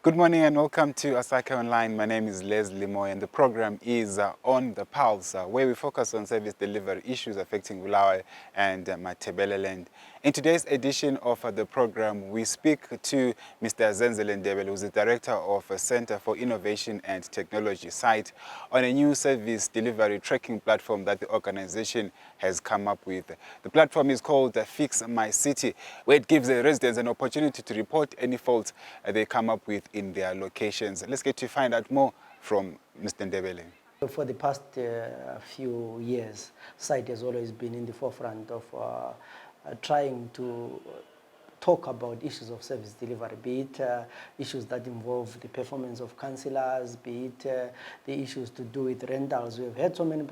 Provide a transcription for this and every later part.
Good morning and welcome to Asake Online. My name is Lesley Moyo and the program is On the Pulse, where we focus on service delivery issues affecting Bulawayo and Matabeleland. In today's edition of the program, we speak to Mr. Zenzele Ndebele, who is the Director of Center for Innovation and Technology, CITE, on a new service delivery tracking platform that the organization has come up with. The platform is called Fix My City, where it gives the residents an opportunity to report any faults they come up with in their locations. Let's get to find out more from Mr. Ndebele. For the past few years, CITE has always been in the forefront of trying to talk about issues of service delivery, be it issues that involve the performance of councillors, be it the issues to do with rentals. We've had so many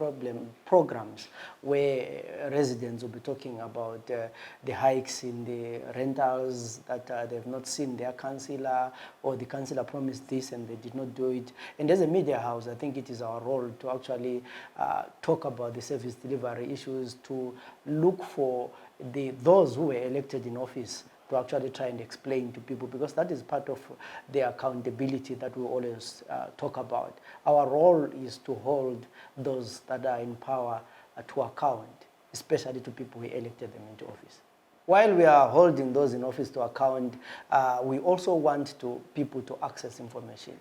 programs where residents will be talking about the hikes in the rentals that they've not seen their councillor, or the councillor promised this and they did not do it. And as a media house, I think it is our role to actually talk about the service delivery issues, to look for those who were elected in office to actually try and explain to people, because that is part of the accountability that we always talk about. Our role is to hold those that are in power to account, especially to people who elected them into office. While we are holding those in office to account, we also want people to access information.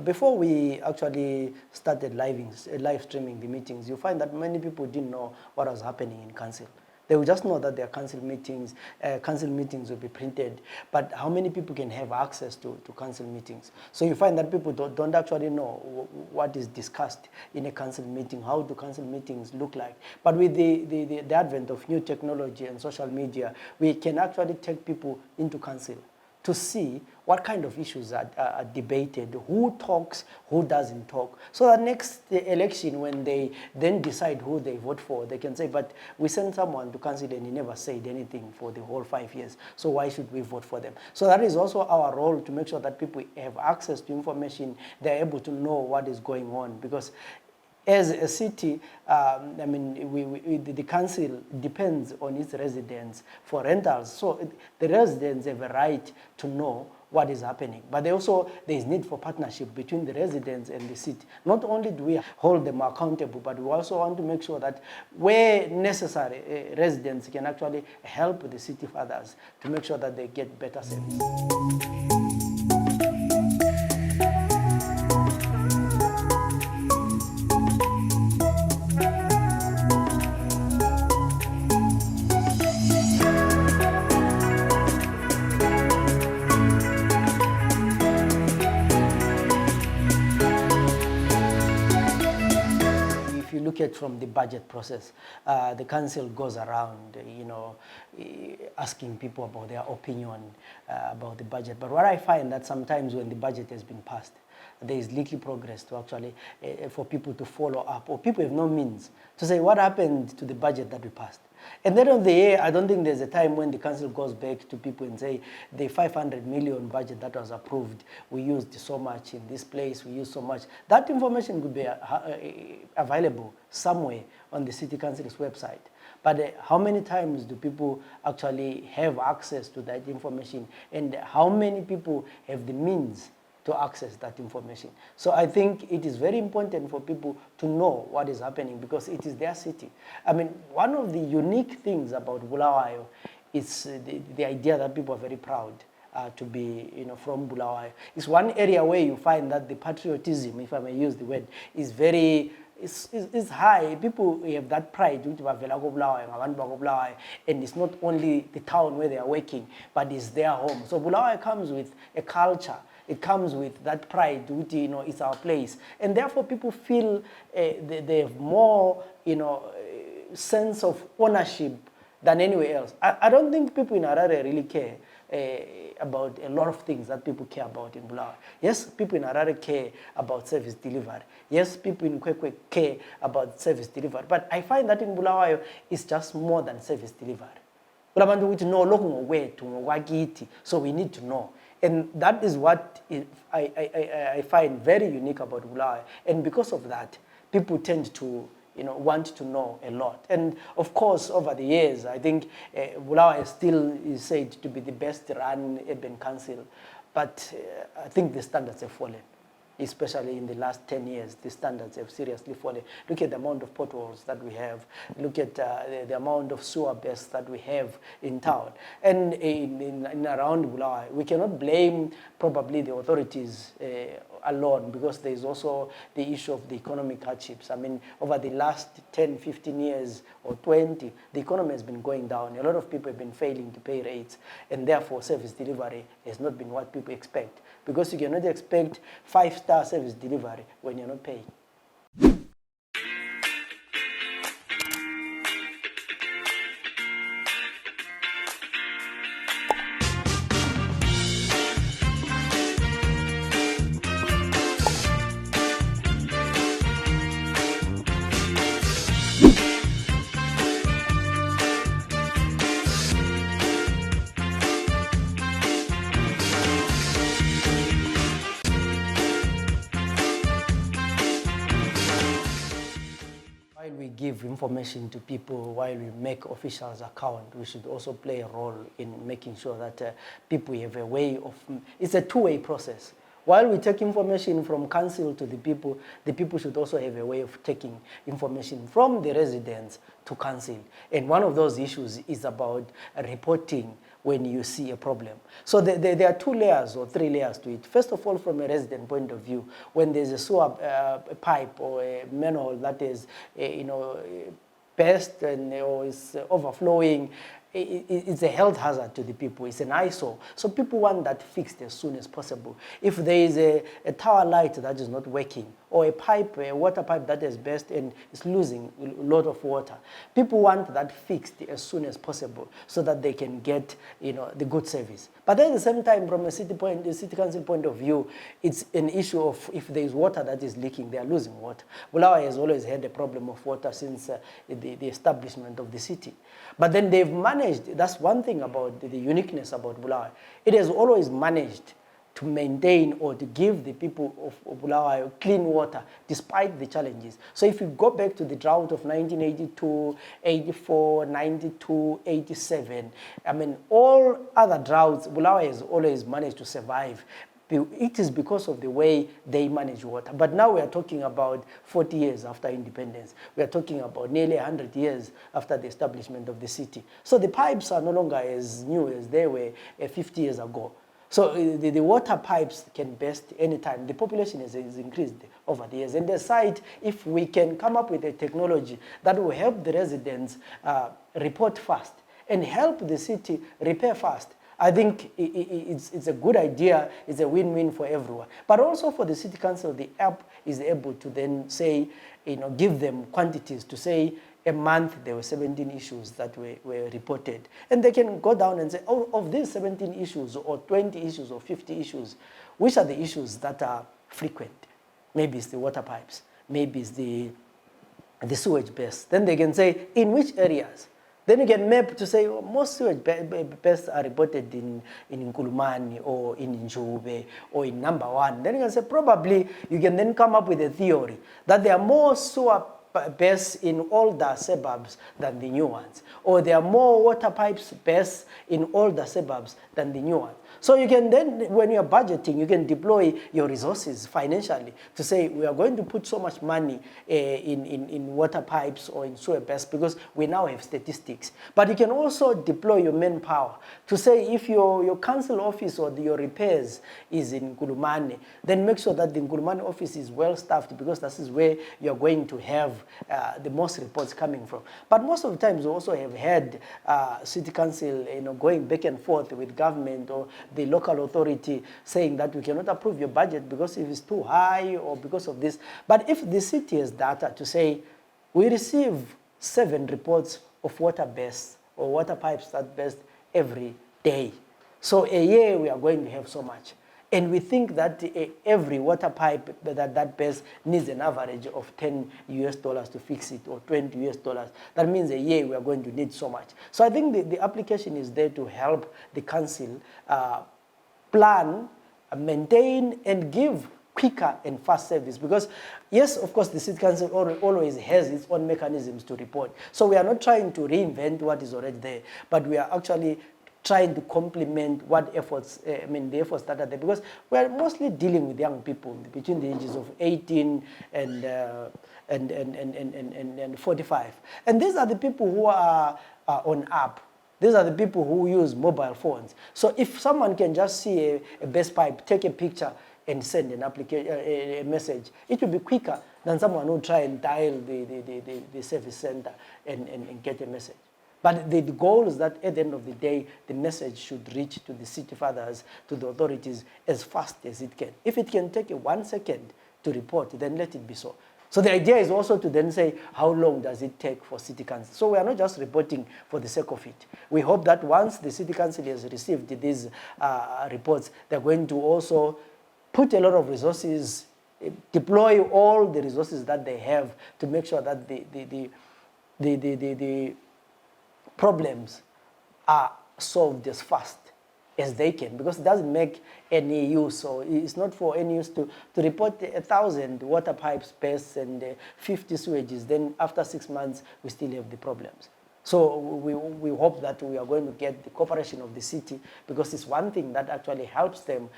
Before we actually started live streaming the meetings, you find that many people didn't know what was happening in council. They will just know that their council meetings will be printed, but how many people can have access to council meetings? So you find that people don't actually know what is discussed in a council meeting, how do council meetings look like. But with the advent of new technology and social media, we can actually take people into council to see what kind of issues are debated, who talks, who doesn't talk. So that next election, when they then decide who they vote for, they can say, but we sent someone to council and he never said anything for the whole 5 years, so why should we vote for them? So that is also our role, to make sure that people have access to information, they're able to know what is going on, because as a city, I mean, the council depends on its residents for rentals. So the residents have a right to know what is happening. But there is need for partnership between the residents and the city. Not only do we hold them accountable, but we also want to make sure that where necessary, residents can actually help the city fathers to make sure that they get better service. If you look at from the budget process, the council goes around, asking people about their opinion about the budget. But what I find that sometimes when the budget has been passed, there is little progress to actually, for people to follow up, or people have no means to say what happened to the budget that we passed. At the end of the year, I don't think there's a time when the council goes back to people and say, the 500 million budget that was approved, we used so much in this place, we used so much. That information could be available somewhere on the city council's website. But how many times do people actually have access to that information? And how many people have the means to access that information? So I think it is very important for people to know what is happening, because it is their city. I mean, one of the unique things about Bulawayo is the idea that people are very proud to be, from Bulawayo. It's one area where you find that the patriotism, if I may use the word, is very it's high. People have that pride, and it's not only the town where they are working, but it's their home. So Bulawayo comes with a culture. It comes with that pride, which, it's our place. And therefore people feel they have more, sense of ownership than anywhere else. I don't think people in Harare really care about a lot of things that people care about in Bulawayo. Yes, people in Harare care about service delivery. Yes, people in Kwekwe care about service delivery. But I find that in Bulawayo, it's just more than service delivery. So we need to know. And that is what I find very unique about Bulawayo. And because of that, people tend to want to know a lot. And of course, over the years, I think Bulawayo still is said to be the best run urban council. But I think the standards have fallen. Especially in the last 10 years, the standards have seriously fallen. Look at the amount of potholes that we have. Look at the amount of sewer bursts that we have in town. And in around Bulawayo, we cannot blame probably the authorities alone, because there is also the issue of the economic hardships. I mean, over the last 10, 15 years or 20, the economy has been going down. A lot of people have been failing to pay rates, and therefore service delivery has not been what people expect. Because you cannot expect 5-star service delivery when you're not paying. While we give information to people, while we make officials account, we should also play a role in making sure that people have a way of, it's a two-way process. While we take information from council to the people should also have a way of taking information from the residents to council. And one of those issues is about reporting when you see a problem. So there are 2 layers or 3 layers to it. First of all, from a resident point of view, when there's a sewer pipe or a manhole that is, burst and or is overflowing, it's a health hazard to the people. It's an eyesore. So people want that fixed as soon as possible. If there is a tower light that is not working, or a pipe, a water pipe that is burst and is losing a lot of water, people want that fixed as soon as possible so that they can get the good service. But at the same time, from a city council point of view, it's an issue of if there is water that is leaking, they are losing water. Bulawayo has always had a problem of water since the establishment of the city. But then they've managed, that's one thing about the uniqueness about Bulawayo. It has always managed to maintain or to give the people of Bulawayo clean water despite the challenges. So if you go back to the drought of 1982, 84, 92, 87, I mean, all other droughts, Bulawayo has always managed to survive. It is because of the way they manage water. But now we are talking about 40 years after independence. We are talking about nearly 100 years after the establishment of the city. So the pipes are no longer as new as they were 50 years ago. So the water pipes can burst anytime. The population has increased over the years. And the CITE, if we can come up with a technology that will help the residents report fast and help the city repair fast, I think it's a good idea. It's a win-win for everyone. But also for the city council, the app is able to then say, give them quantities to say, a month there were 17 issues that were reported. And they can go down and say, oh, of these 17 issues or 20 issues or 50 issues, which are the issues that are frequent? Maybe it's the water pipes. Maybe it's the sewage bursts. Then they can say, in which areas? Then you can map to say, oh, most sewage bursts are reported in Nkulumani or in Njube or in number 1. Then you can say, probably you can then come up with a theory that there are more sewer bursts in older suburbs than the new ones. Or there are more water pipes bursts in older suburbs than the new ones. So you can then, when you're budgeting, you can deploy your resources financially to say, we are going to put so much money in water pipes or in sewer bursts because we now have statistics. But you can also deploy your manpower to say, if your council office or your repairs is in Nkulumane, then make sure that the Nkulumane office is well staffed because this is where you're going to have the most reports coming from. But most of the times we also have had city council going back and forth with government or the local authority saying that we cannot approve your budget because if it's too high or because of this. But if the city has data to say, we receive 7 reports of water bursts or water pipes that burst every day, So a year we are going to have so much. And we think that every water pipe that bears needs an average of $10 to fix it, or $20. That means a year we are going to need so much. So I think the application is there to help the council plan, maintain, and give quicker and fast service. Because yes, of course, the City Council always has its own mechanisms to report. So we are not trying to reinvent what is already there, but we are actually trying to complement what efforts, the efforts that are there, because we are mostly dealing with young people between the ages of 18 and 45. And these are the people who are on app. These are the people who use mobile phones. So if someone can just see a best pipe, take a picture, and send an application, a message, it will be quicker than someone who try and dial the service center and get a message. But the goal is that at the end of the day, the message should reach to the city fathers, to the authorities, as fast as it can. If it can take 1 second to report, then let it be so. So the idea is also to then say, how long does it take for City Council? So we are not just reporting for the sake of it. We hope that once the City Council has received these reports, they're going to also put a lot of resources, deploy all the resources that they have to make sure that the problems are solved as fast as they can, because it doesn't make any use. So it's not for any use to report 1,000 water pipes bursts and 50 sewages. Then after 6 months, we still have the problems. So we hope that we are going to get the cooperation of the city, because it's one thing that actually helps them,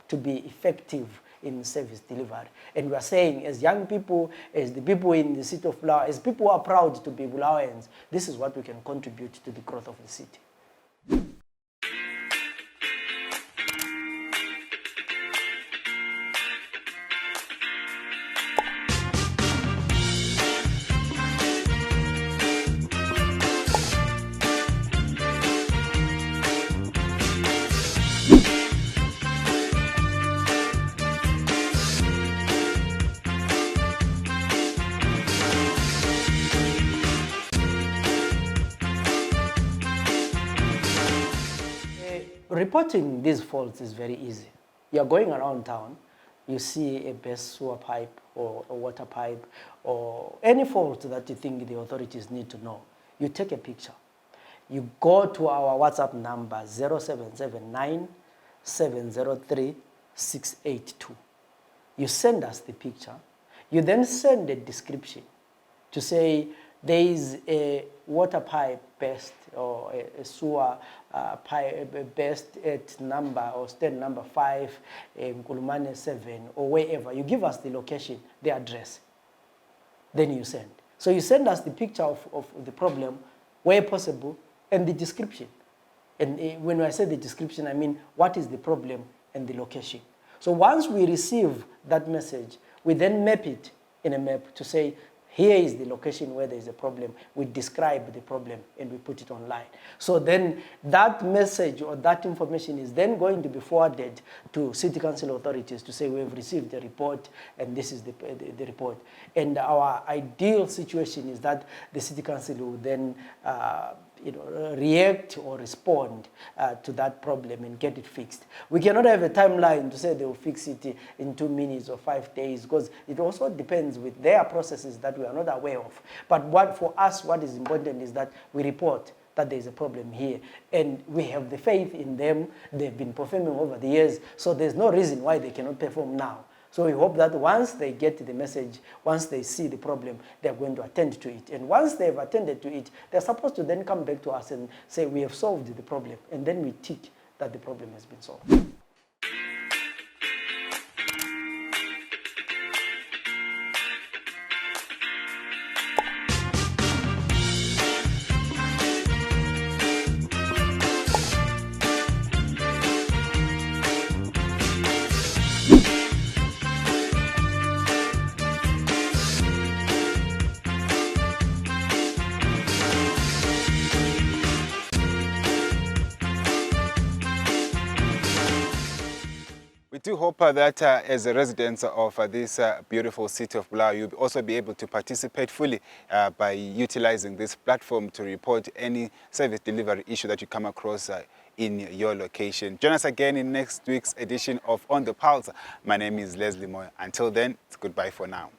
to be effective in service delivery. And we are saying, as young people, as the people in the city of Bulawayo, as people who are proud to be Bulawayans, this is what we can contribute to the growth of the city. Reporting these faults is very easy. You are going around town, you see a burst sewer pipe or a water pipe or any fault that you think the authorities need to know. You take a picture. You go to our WhatsApp number 0779 703 682. You send us the picture. You then send a description to say there is a water pipe burst or a sewer pipe burst at number or stand number 5, Nkulumane 7, or wherever. You give us the location, the address. Then you send. So you send us the picture of the problem, where possible, and the description. And when I say the description, I mean what is the problem and the location. So once we receive that message, we then map it in a map to say, here is the location where there is a problem. We describe the problem and we put it online. So then that message or that information is then going to be forwarded to City Council authorities to say, we have received the report and this is the report. And our ideal situation is that the City Council will then react or respond to that problem and get it fixed. We cannot have a timeline to say they will fix it in 2 minutes or 5 days, because it also depends with their processes that we are not aware of. But for us, what is important is that we report that there is a problem here, and we have the faith in them. They've been performing over the years, so there's no reason why they cannot perform now. So we hope that once they get the message, once they see the problem, they're going to attend to it. And once they've attended to it, they're supposed to then come back to us and say, we have solved the problem. And then we tick that the problem has been solved. do hope that as a resident of this beautiful city of Bulawayo, you'll also be able to participate fully by utilizing this platform to report any service delivery issue that you come across in your location. Join us again in next week's edition of On the Pulse. My name is Lesley Moyo. Until then, it's goodbye for now.